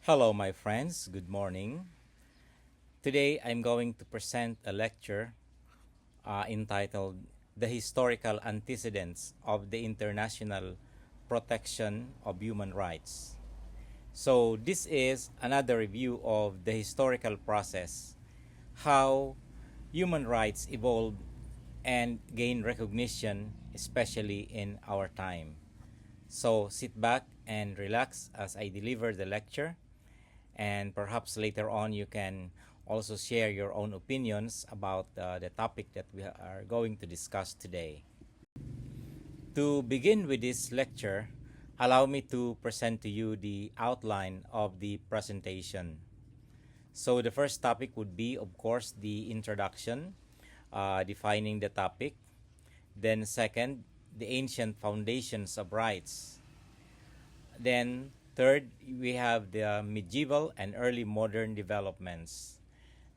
Hello, my friends. Good morning. Today, I'm going to present a lecture entitled The Historical Antecedents of the International Protection of Human Rights. So, this is another review of the historical process, how human rights evolved and gained recognition, especially in our time. So, sit back and relax as I deliver the lecture, and perhaps later on you can also share your own opinions about the topic that we are going to discuss today. To begin with this lecture, allow me to present to you the outline of the presentation. So the first topic would be, of course, the introduction, defining the topic. Then second, the ancient foundations of rights. Then third, we have the medieval and early modern developments.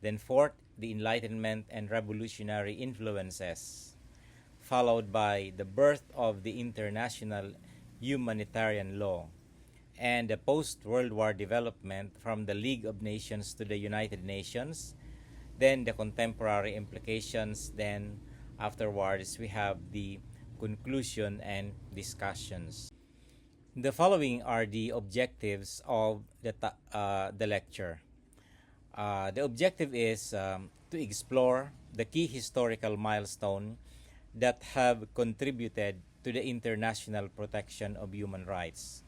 Then fourth, the Enlightenment and revolutionary influences, followed by the birth of the international humanitarian law and the post-World War development from the League of Nations to the United Nations, then the contemporary implications, then afterwards we have the conclusion and discussions. The following are the objectives of the lecture. The objective is to explore the key historical milestone that have contributed to the international protection of human rights.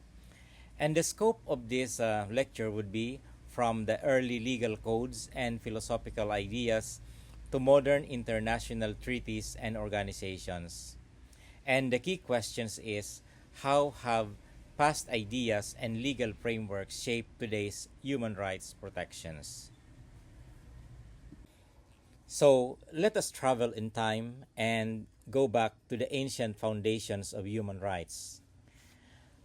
And the scope of this lecture would be from the early legal codes and philosophical ideas to modern international treaties and organizations. And the key questions is, how have past ideas and legal frameworks shape today's human rights protections? So let us travel in time and go back to the ancient foundations of human rights.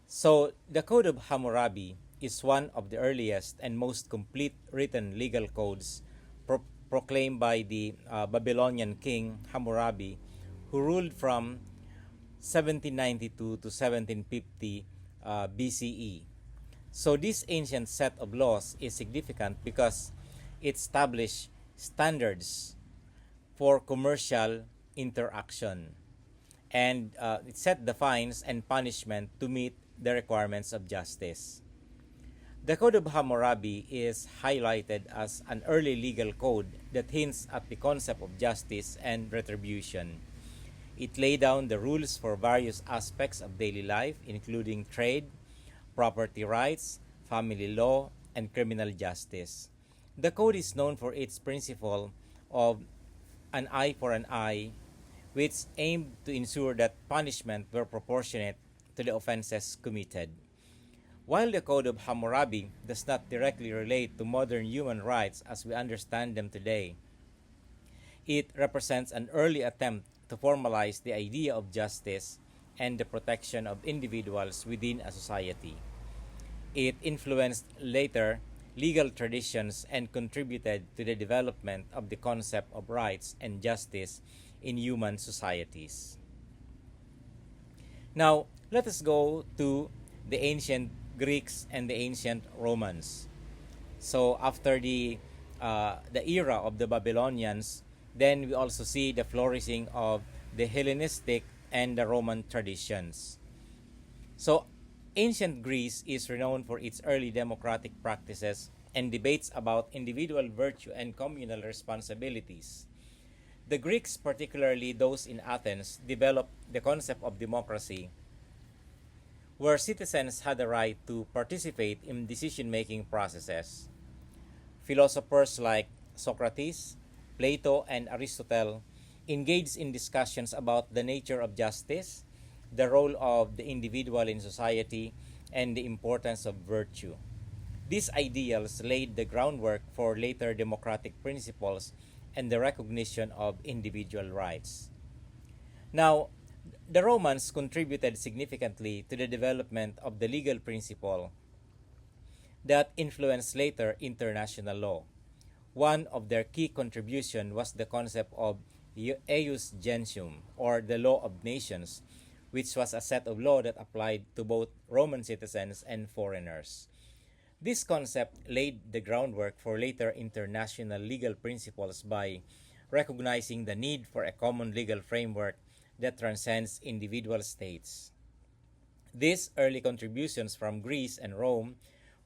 So the Code of Hammurabi is one of the earliest and most complete written legal codes proclaimed by the Babylonian king Hammurabi, who ruled from 1792 to 1750 BCE. So this ancient set of laws is significant because it established standards for commercial interaction, and it set the fines and punishment to meet the requirements of justice. The Code of Hammurabi is highlighted as an early legal code that hints at the concept of justice and retribution. It laid down the rules for various aspects of daily life, including trade, property rights, family law, and criminal justice. The code is known for its principle of an eye for an eye, which aimed to ensure that punishment were proportionate to the offenses committed. While the Code of Hammurabi does not directly relate to modern human rights as we understand them today, it represents an early attempt to formalize the idea of justice and the protection of individuals within a society. It influenced later legal traditions and contributed to the development of the concept of rights and justice in human societies. Now, let us go to the ancient Greeks and the ancient Romans. So after the era of the Babylonians, then we also see the flourishing of the Hellenistic and the Roman traditions. So ancient Greece is renowned for its early democratic practices and debates about individual virtue and communal responsibilities. The Greeks, particularly those in Athens, developed the concept of democracy, where citizens had the right to participate in decision-making processes. Philosophers like Socrates, Plato, and Aristotle engaged in discussions about the nature of justice, the role of the individual in society, and the importance of virtue. These ideals laid the groundwork for later democratic principles and the recognition of individual rights. Now, the Romans contributed significantly to the development of the legal principle that influenced later international law. One of their key contributions was the concept of eius gentium, or the law of nations, which was a set of law that applied to both Roman citizens and foreigners. This concept laid the groundwork for later international legal principles by recognizing the need for a common legal framework that transcends individual states. These early contributions from Greece and Rome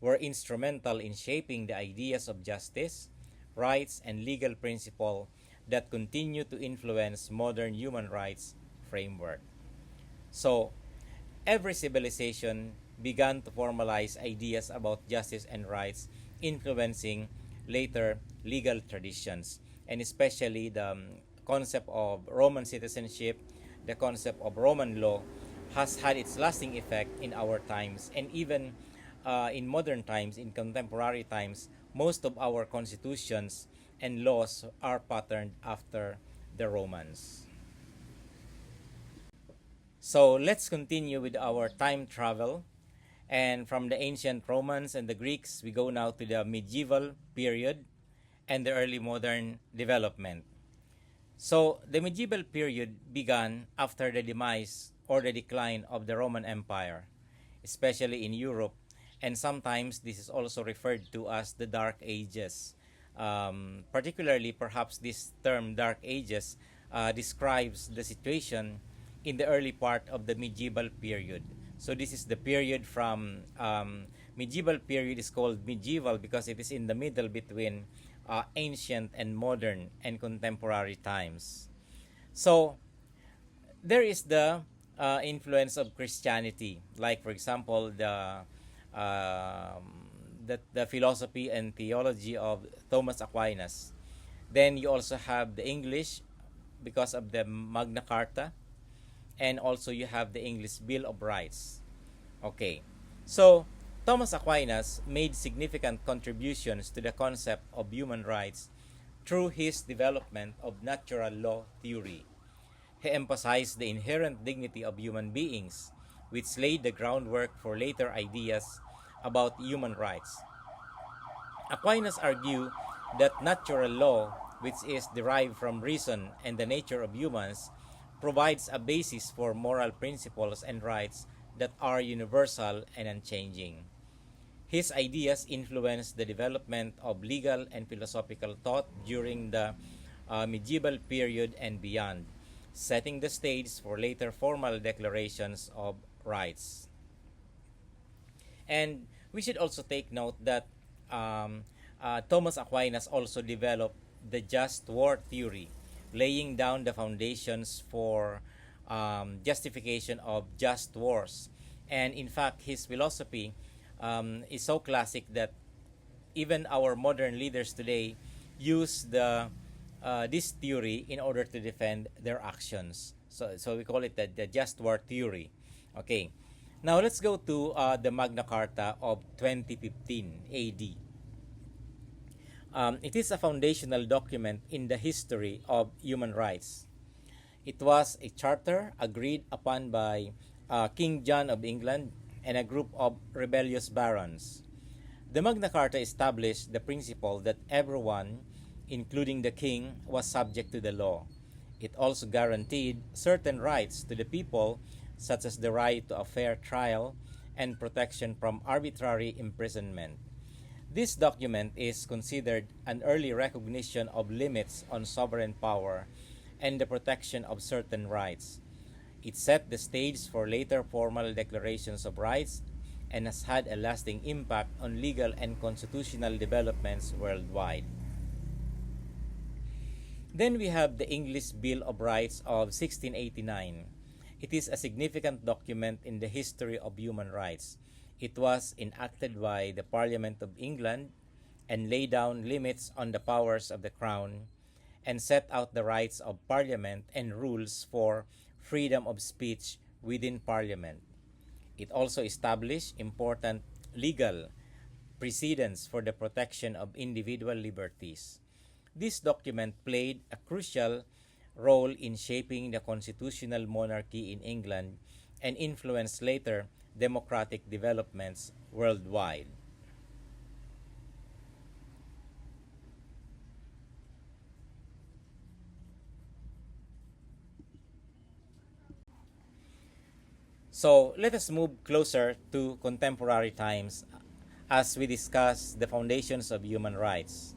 were instrumental in shaping the ideas of justice, rights, and legal principle that continue to influence modern human rights framework. So, every civilization began to formalize ideas about justice and rights, influencing later legal traditions, and especially the concept of Roman citizenship, the concept of Roman law, has had its lasting effect in our times, and even in modern times, in contemporary times, most of our constitutions and laws are patterned after the Romans. So let's continue with our time travel. And from the ancient Romans and the Greeks, we go now to the medieval period and the early modern development. So the medieval period began after the demise or the decline of the Roman Empire, especially in Europe, and sometimes this is also referred to as the Dark Ages. Particularly, perhaps this term Dark Ages describes the situation in the early part of the medieval period. So this is the period from medieval period is called medieval because it is in the middle between ancient and modern and contemporary times. So there is the influence of Christianity, like for example the philosophy and theology of Thomas Aquinas. Then you also have the English because of the Magna Carta, and also you have the English Bill of Rights. Okay, so Thomas Aquinas made significant contributions to the concept of human rights through his development of natural law theory. He emphasized the inherent dignity of human beings, which laid the groundwork for later ideas about human rights. Aquinas argued that natural law, which is derived from reason and the nature of humans, provides a basis for moral principles and rights that are universal and unchanging. His ideas influenced the development of legal and philosophical thought during the medieval period and beyond, setting the stage for later formal declarations of rights. And we should also take note that Thomas Aquinas also developed the just war theory, laying down the foundations for justification of just wars. And in fact, his philosophy is so classic that even our modern leaders today use this theory in order to defend their actions. So we call it the just war theory. Okay. Now let's go to the Magna Carta of 2015 AD. It is a foundational document in the history of human rights. It was a charter agreed upon by King John of England and a group of rebellious barons. The Magna Carta established the principle that everyone, including the king, was subject to the law. It also guaranteed certain rights to the people, such as the right to a fair trial and protection from arbitrary imprisonment. This document is considered an early recognition of limits on sovereign power and the protection of certain rights. It set the stage for later formal declarations of rights and has had a lasting impact on legal and constitutional developments worldwide. Then we have the English Bill of Rights of 1689. It is a significant document in the history of human rights. It was enacted by the Parliament of England and laid down limits on the powers of the Crown and set out the rights of Parliament and rules for freedom of speech within Parliament. It also established important legal precedents for the protection of individual liberties. This document played a crucial role in shaping the constitutional monarchy in England and influenced later democratic developments worldwide. So let us move closer to contemporary times as we discuss the foundations of human rights.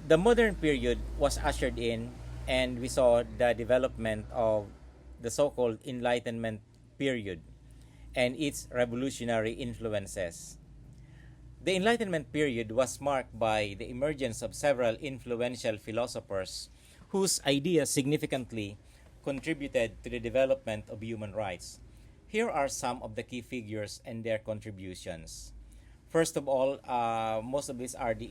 The modern period was ushered in, and we saw the development of the so-called Enlightenment period and its revolutionary influences. The Enlightenment period was marked by the emergence of several influential philosophers whose ideas significantly contributed to the development of human rights. Here are some of the key figures and their contributions. First of all, most of these are the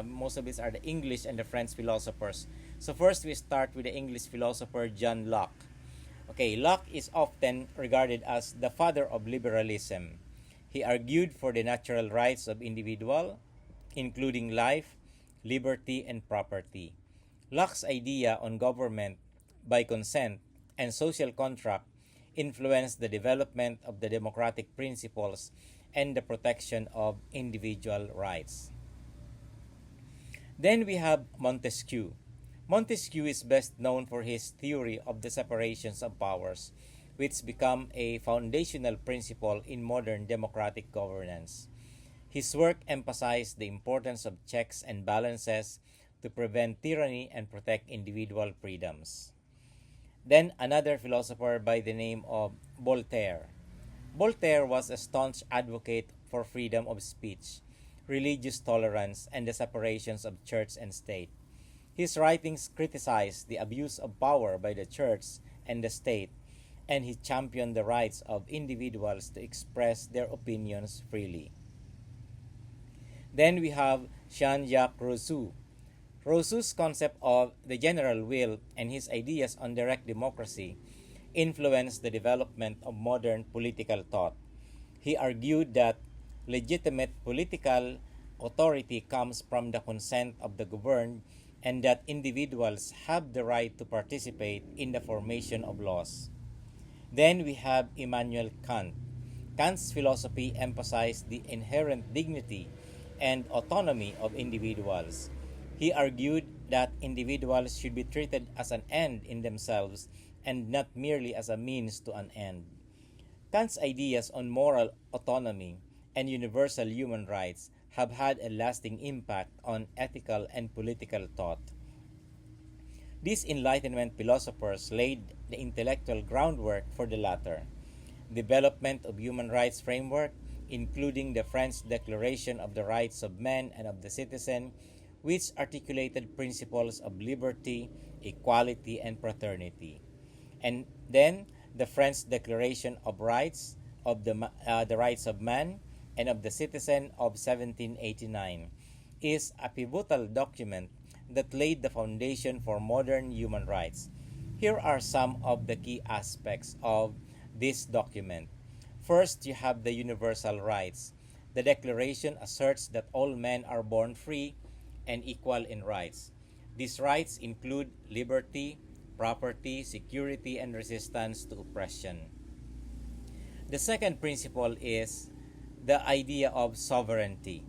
most of these are the English and the French philosophers. So first we start with the English philosopher John Locke. Okay, Locke is often regarded as the father of liberalism. He argued for the natural rights of individual, including life, liberty, and property. Locke's idea on government by consent and social contract influenced the development of the democratic principles and the protection of individual rights. Then we have Montesquieu. Montesquieu is best known for his theory of the separations of powers, which become a foundational principle in modern democratic governance. His work emphasized the importance of checks and balances to prevent tyranny and protect individual freedoms. Then another philosopher by the name of Voltaire. Voltaire was a staunch advocate for freedom of speech, religious tolerance, and the separations of church and state. His writings criticized the abuse of power by the church and the state, and he championed the rights of individuals to express their opinions freely. Then we have Jean-Jacques Rousseau. Rousseau's concept of the general will and his ideas on direct democracy influenced the development of modern political thought. He argued that legitimate political authority comes from the consent of the governed and that individuals have the right to participate in the formation of laws. Then we have Immanuel Kant. Kant's philosophy emphasized the inherent dignity and autonomy of individuals. He argued that individuals should be treated as an end in themselves and not merely as a means to an end. Kant's ideas on moral autonomy and universal human rights have had a lasting impact on ethical and political thought. These Enlightenment philosophers laid the intellectual groundwork for the latter. Development of human rights framework, including the French Declaration of the Rights of Man and of the Citizen, which articulated principles of liberty, equality, and fraternity. And then the French Declaration of Rights of the Rights of Man and of the Citizen of 1789 is a pivotal document that laid the foundation for modern human rights. Here are some of the key aspects of this document. First, you have the universal rights. The Declaration asserts that all men are born free and equal in rights. These rights include liberty, property, security, and resistance to oppression. The second principle is the idea of sovereignty.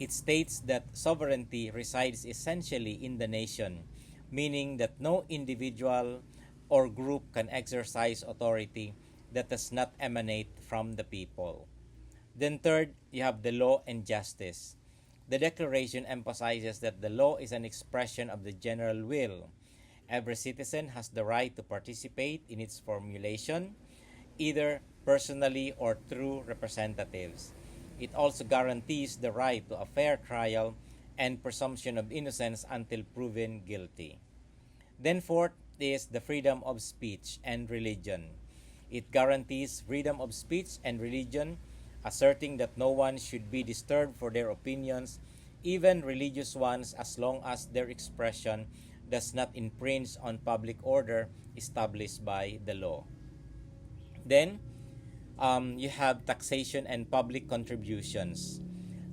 It states that sovereignty resides essentially in the nation, meaning that no individual or group can exercise authority that does not emanate from the people. Then third, you have the law and justice. The Declaration emphasizes that the law is an expression of the general will. Every citizen has the right to participate in its formulation, either personally or through representatives. It also guarantees the right to a fair trial and presumption of innocence until proven guilty. Then fourth is the freedom of speech and religion. It guarantees freedom of speech and religion, asserting that no one should be disturbed for their opinions, even religious ones, as long as their expression does not infringe on public order established by the law. Then, you have taxation and public contributions.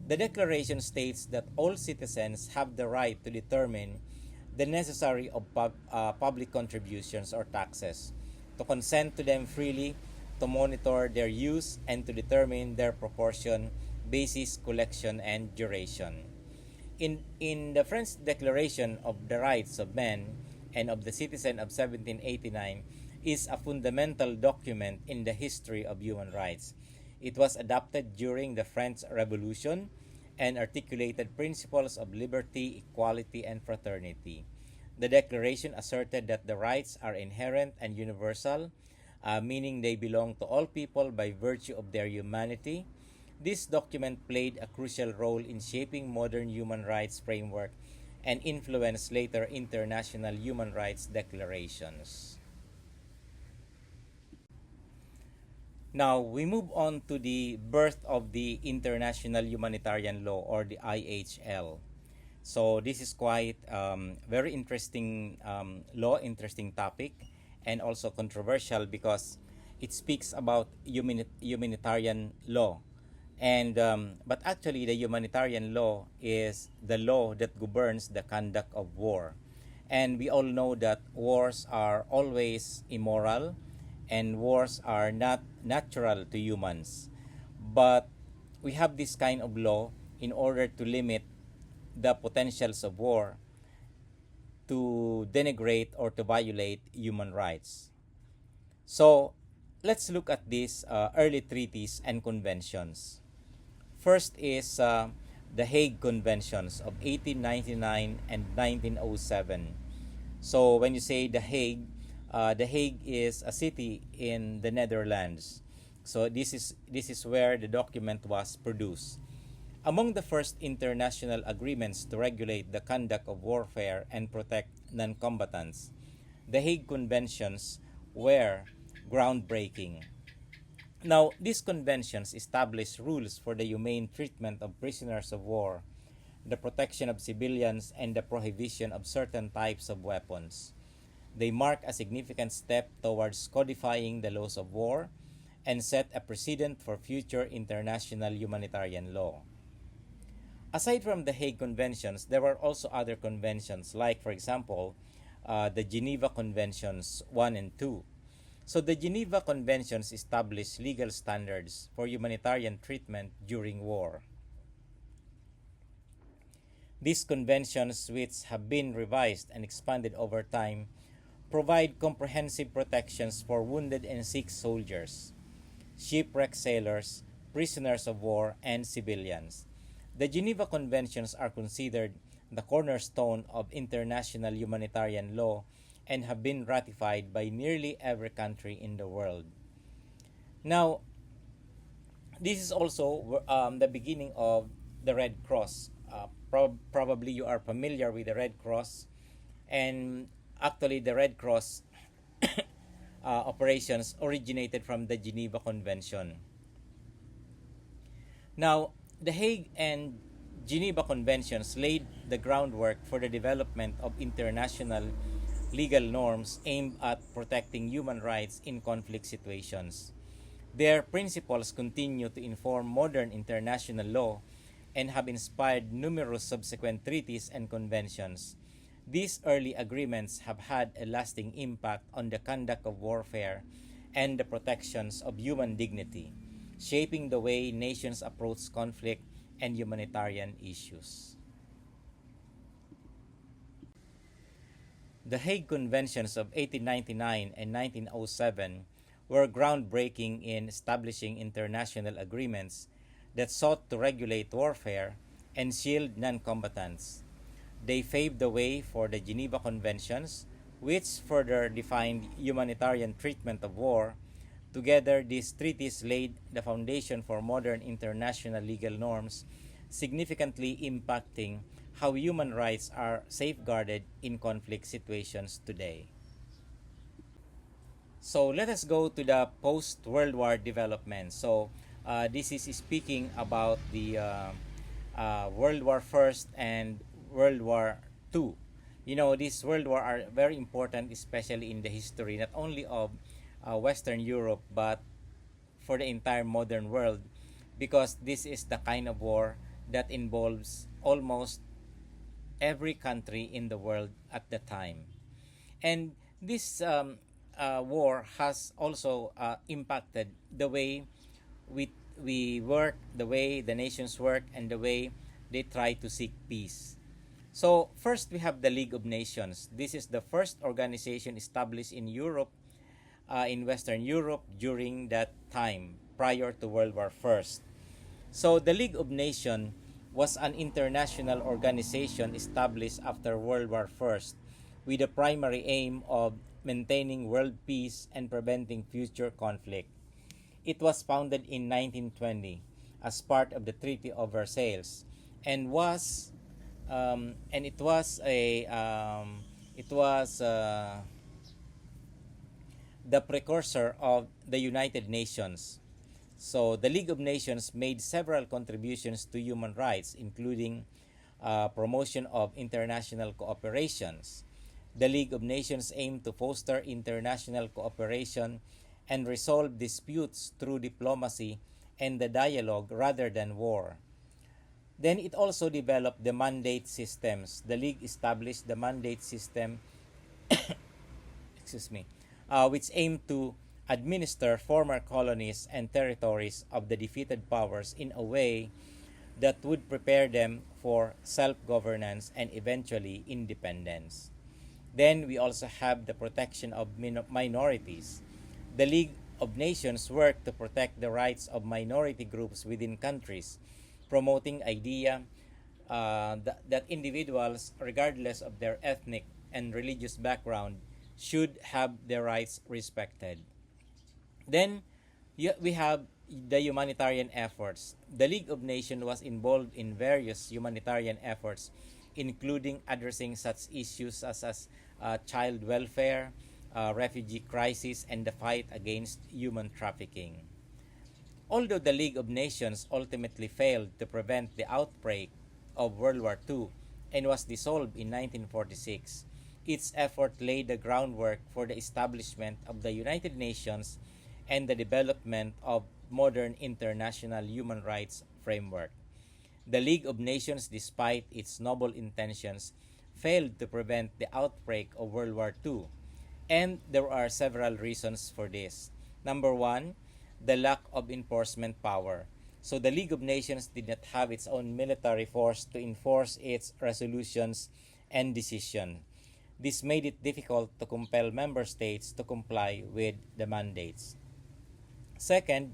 The Declaration states that all citizens have the right to determine the necessary of public contributions or taxes, to consent to them freely, to monitor their use, and to determine their proportion, basis, collection, and duration. In the French Declaration of the Rights of Man and of the Citizen of 1789, is a fundamental document in the history of human rights. It was adopted during the French Revolution and articulated principles of liberty, equality, and fraternity. The Declaration asserted that the rights are inherent and universal, meaning they belong to all people by virtue of their humanity. This document played a crucial role in shaping modern human rights framework and influenced later international human rights declarations. Now, we move on to the birth of the International Humanitarian Law, or the IHL. So this is quite very interesting law, interesting topic, and also controversial because it speaks about humanitarian law. And but actually, the humanitarian law is the law that governs the conduct of war. And we all know that wars are always immoral, and wars are not natural to humans. But we have this kind of law in order to limit the potentials of war to denigrate or to violate human rights. So let's look at these early treaties and conventions. First is the Hague Conventions of 1899 and 1907. So when you say the Hague is a city in the Netherlands. So this is where the document was produced. Among the first international agreements to regulate the conduct of warfare and protect non-combatants, the Hague Conventions were groundbreaking. Now, these conventions establish rules for the humane treatment of prisoners of war, the protection of civilians, and the prohibition of certain types of weapons. They mark a significant step towards codifying the laws of war and set a precedent for future international humanitarian law. Aside from the Hague Conventions, there were also other conventions, like, for example, the Geneva Conventions 1 and 2. So the Geneva Conventions established legal standards for humanitarian treatment during war. These conventions, which have been revised and expanded over time, provide comprehensive protections for wounded and sick soldiers, shipwrecked sailors, prisoners of war, and civilians. The Geneva Conventions are considered the cornerstone of international humanitarian law and have been ratified by nearly every country in the world. Now, this is also the beginning of the Red Cross. Probably you are familiar with the Red Cross, and actually the Red Cross operations originated from the Geneva Convention. Now, the Hague and Geneva Conventions laid the groundwork for the development of international legal norms aimed at protecting human rights in conflict situations. Their principles continue to inform modern international law and have inspired numerous subsequent treaties and conventions. These early agreements have had a lasting impact on the conduct of warfare and the protections of human dignity, shaping the way nations approach conflict and humanitarian issues. The Hague Conventions of 1899 and 1907 were groundbreaking in establishing international agreements that sought to regulate warfare and shield non-combatants. They paved the way for the Geneva Conventions, which further defined humanitarian treatment of war. Together, these treaties laid the foundation for modern international legal norms, significantly impacting how human rights are safeguarded in conflict situations today. So let us go to the post-World War development. So this is speaking about the World War First and World War Two. You know, these World War are very important, especially in the history not only of Western Europe but for the entire modern world, because this is the kind of war that involves almost every country in the world at the time. And this war has also impacted the way we work, the way the nations work, and the way they try to seek peace. So first we have the League of Nations. This is the first organization established in Europe in Western Europe during that time, prior to World War I. So the League of Nations was an international organization established after World War I with the primary aim of maintaining world peace and preventing future conflict. It was founded in 1920 as part of the Treaty of Versailles and was and it was the precursor of the United Nations. So the League of Nations made several contributions to human rights, including promotion of international cooperations. The League of Nations aimed to foster international cooperation and resolve disputes through diplomacy and the dialogue rather than war. Then it also developed the mandate systems. The League established the mandate system, excuse me, which aimed to administer former colonies and territories of the defeated powers in a way that would prepare them for self-governance and eventually independence. Then we also have the protection of minorities. The League of Nations worked to protect the rights of minority groups within countries, promoting idea that individuals, regardless of their ethnic and religious background, should have their rights respected. Then we have the humanitarian efforts. The League of Nations was involved in various humanitarian efforts, including addressing such issues as child welfare, refugee crisis, and the fight against human trafficking. Although the League of Nations ultimately failed to prevent the outbreak of World War II and was dissolved in 1946, its effort laid the groundwork for the establishment of the United Nations and the development of modern international human rights framework. The League of Nations, despite its noble intentions, failed to prevent the outbreak of World War II, and there are several reasons for this. Number one, the lack of enforcement power. So the League of Nations did not have its own military force to enforce its resolutions and decisions. This made it difficult to compel member states to comply with the mandates. Second,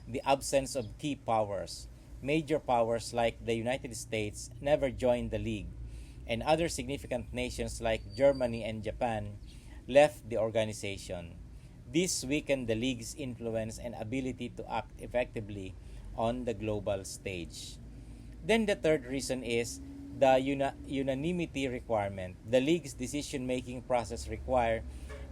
the absence of key powers. Major powers like the United States never joined the League, and other significant nations like Germany and Japan left the organization. This weakened the League's influence and ability to act effectively on the global stage. Then the third reason is the unanimity requirement. The League's decision-making process required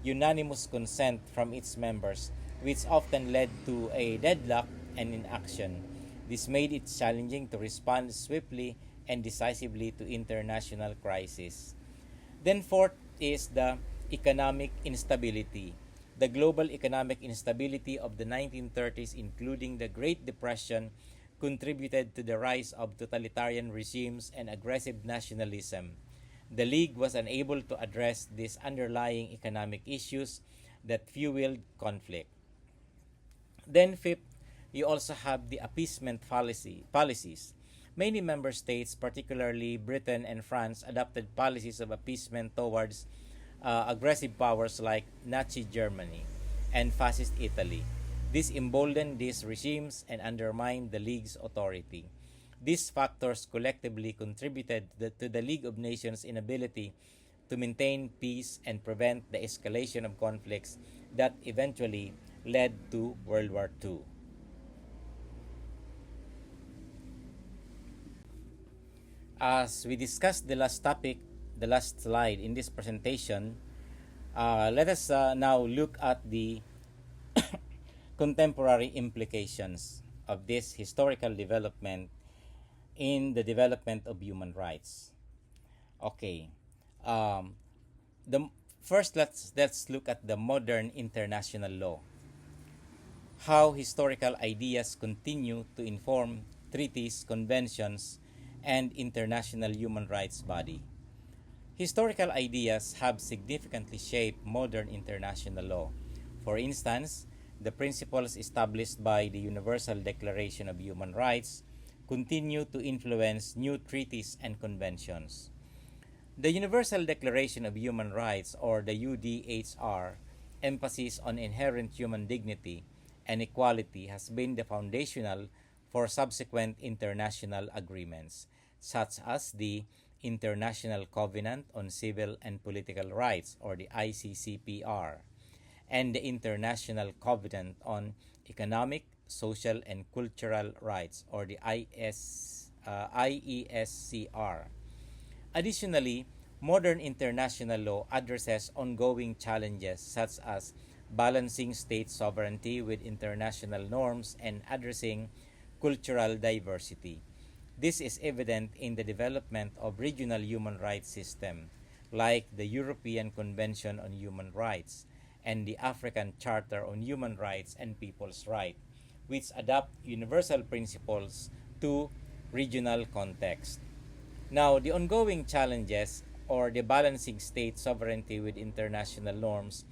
unanimous consent from its members, which often led to a deadlock and inaction. This made it challenging to respond swiftly and decisively to international crises. Then fourth is the economic instability. The global economic instability of the 1930s, including the Great Depression, contributed to the rise of totalitarian regimes and aggressive nationalism. The League was unable to address these underlying economic issues that fueled conflict. Then fifth, you also have the appeasement policies. Many member states, particularly Britain and France, adopted policies of appeasement towards aggressive powers like Nazi Germany and fascist Italy. This emboldened these regimes and undermined the League's authority. These factors collectively contributed to the League of Nations' inability to maintain peace and prevent the escalation of conflicts that eventually led to World War II. As we discussed the last topic, the last slide in this presentation, let us now look at the contemporary implications of this historical development in the development of human rights. Okay, the first let's look at the modern international law. How historical ideas continue to inform treaties, conventions, and international human rights body. Historical ideas have significantly shaped modern international law. For instance, the principles established by the Universal Declaration of Human Rights continue to influence new treaties and conventions. The Universal Declaration of Human Rights, or the UDHR, emphasis on inherent human dignity and equality has been the foundational for subsequent international agreements, such as the International Covenant on Civil and Political Rights, or the ICCPR, and the International Covenant on Economic, Social, and Cultural Rights, or the IESCR. Additionally, modern international law addresses ongoing challenges such as balancing state sovereignty with international norms and addressing cultural diversity. This is evident in the development of regional human rights systems like the European Convention on Human Rights and the African Charter on Human Rights and People's Rights, which adapt universal principles to regional context. Now, the ongoing challenges or the balancing state sovereignty with international norms,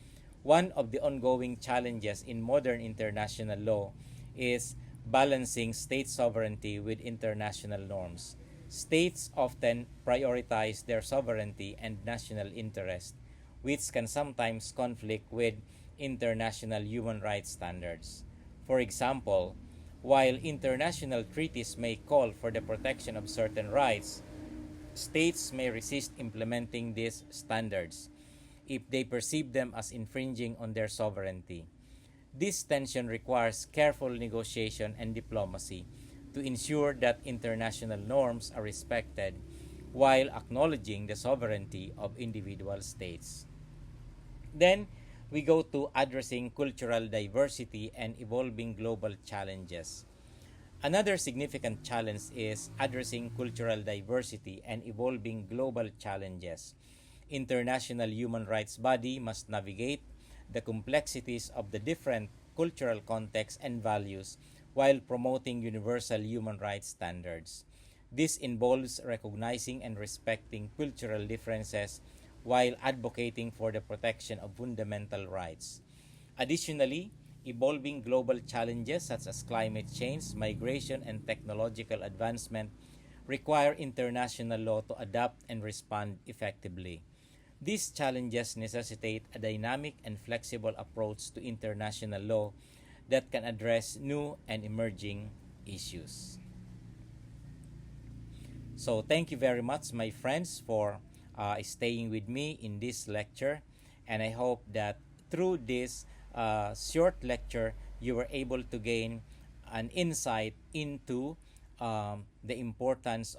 one of the ongoing challenges in modern international law is balancing state sovereignty with international norms. States often prioritize their sovereignty and national interest, which can sometimes conflict with international human rights standards. For example, while international treaties may call for the protection of certain rights, states may resist implementing these standards if they perceive them as infringing on their sovereignty. This tension requires careful negotiation and diplomacy to ensure that international norms are respected while acknowledging the sovereignty of individual states. Then we go to addressing cultural diversity and evolving global challenges. Another significant challenge is addressing cultural diversity and evolving global challenges. International human rights body must navigate the complexities of the different cultural contexts and values while promoting universal human rights standards. This involves recognizing and respecting cultural differences while advocating for the protection of fundamental rights. Additionally, evolving global challenges such as climate change, migration, and technological advancement require international law to adapt and respond effectively. These challenges necessitate a dynamic and flexible approach to international law that can address new and emerging issues. So, thank you very much, my friends, for staying with me in this lecture. And I hope that through this short lecture, you were able to gain an insight into the importance of